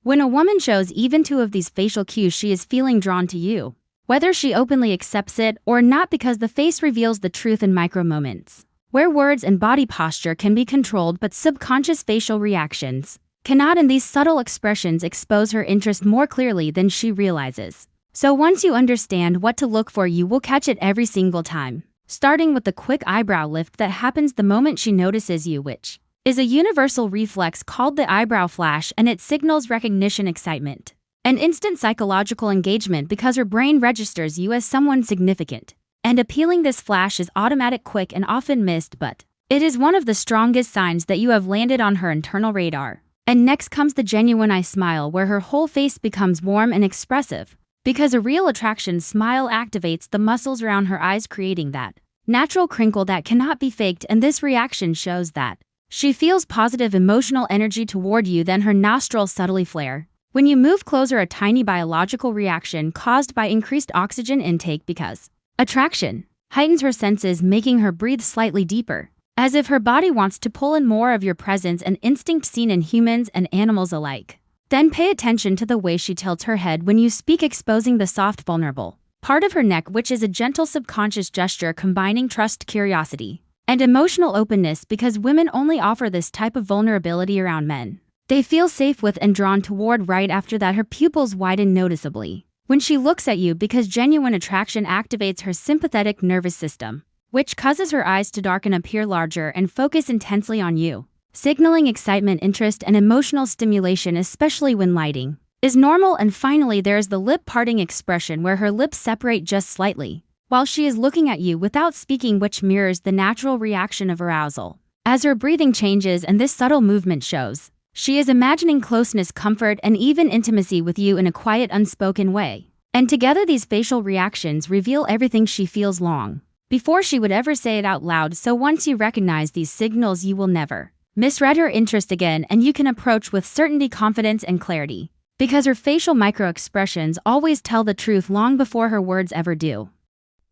When a woman shows even two of these facial cues, she is feeling drawn to you, whether she openly accepts it or not, because the face reveals the truth in micro moments, where words and body posture can be controlled but subconscious facial reactions cannot, and these subtle expressions expose her interest more clearly than she realizes. So once you understand what to look for, you will catch it every single time, starting with the quick eyebrow lift that happens the moment she notices you, which is a universal reflex called the eyebrow flash, and it signals recognition, excitement, and instant psychological engagement because her brain registers you as someone significant and appealing. This flash is automatic, quick, and often missed, but it is one of the strongest signs that you have landed on her internal radar. And next comes the genuine eye smile, where her whole face becomes warm and expressive, because a real attraction smile activates the muscles around her eyes, creating that natural crinkle that cannot be faked, and this reaction shows that she feels positive emotional energy toward you. Then her nostrils subtly flare when you move closer, a tiny biological reaction caused by increased oxygen intake, because attraction heightens her senses, making her breathe slightly deeper, as if her body wants to pull in more of your presence, an instinct seen in humans and animals alike. Then pay attention to the way she tilts her head when you speak, exposing the soft, vulnerable part of her neck, which is a gentle subconscious gesture combining trust, curiosity, and emotional openness, because women only offer this type of vulnerability around men they feel safe with and drawn toward. Right after that, her pupils widen noticeably when she looks at you, because genuine attraction activates her sympathetic nervous system, which causes her eyes to darken, appear larger, and focus intensely on you, signaling excitement, interest, and emotional stimulation, especially when lighting is normal. And finally, there is the lip parting expression, where her lips separate just slightly while she is looking at you without speaking, which mirrors the natural reaction of arousal as her breathing changes, and this subtle movement shows she is imagining closeness, comfort, and even intimacy with you in a quiet, unspoken way. And together, these facial reactions reveal everything she feels long before she would ever say it out loud. So once you recognize these signals, you will never misread her interest again, and you can approach with certainty, confidence, and clarity, because her facial micro-expressions always tell the truth long before her words ever do.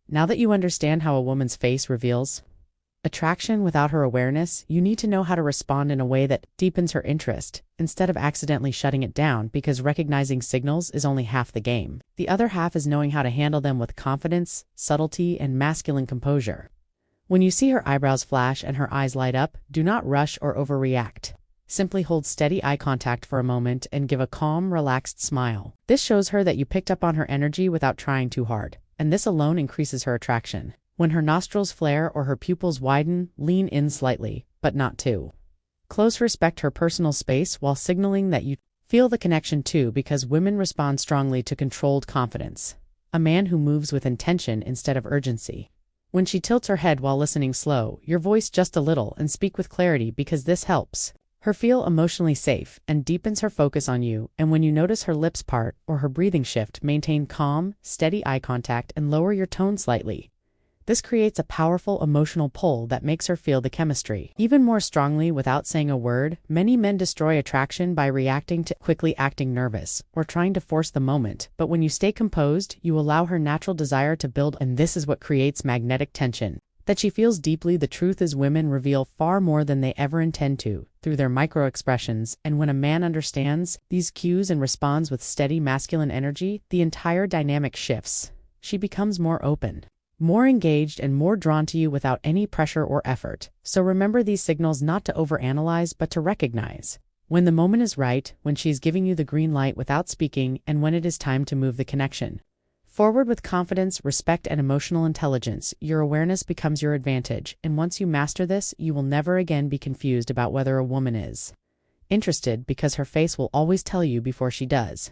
Now that you understand how a woman's face reveals attraction without her awareness, you need to know how to respond in a way that deepens her interest, instead of accidentally shutting it down, because recognizing signals is only half the game. The other half is knowing how to handle them with confidence, subtlety, and masculine composure. When you see her eyebrows flash and her eyes light up, do not rush or overreact. Simply hold steady eye contact for a moment and give a calm, relaxed smile. This shows her that you picked up on her energy without trying too hard, and this alone increases her attraction. When her nostrils flare or her pupils widen, lean in slightly, but not too close. Respect her personal space while signaling that you feel the connection too, because women respond strongly to controlled confidence. A man who moves with intention instead of urgency. When she tilts her head while listening, slow your voice just a little and speak with clarity, because this helps her feel emotionally safe and deepens her focus on you. And when you notice her lips part or her breathing shift, maintain calm, steady eye contact and lower your tone slightly. This creates a powerful emotional pull that makes her feel the chemistry even more strongly without saying a word. Many men destroy attraction by reacting to quickly, acting nervous, or trying to force the moment. But when you stay composed, you allow her natural desire to build, and this is what creates magnetic tension that she feels deeply. The truth is, women reveal far more than they ever intend to through their micro-expressions, and when a man understands these cues and responds with steady masculine energy, the entire dynamic shifts. She becomes more open, more engaged, and more drawn to you without any pressure or effort. So remember these signals, not to overanalyze but to recognize when the moment is right, when she is giving you the green light without speaking, and when it is time to move the connection forward with confidence, respect, and emotional intelligence. Your awareness becomes your advantage, and once you master this, you will never again be confused about whether a woman is interested, because her face will always tell you before she does.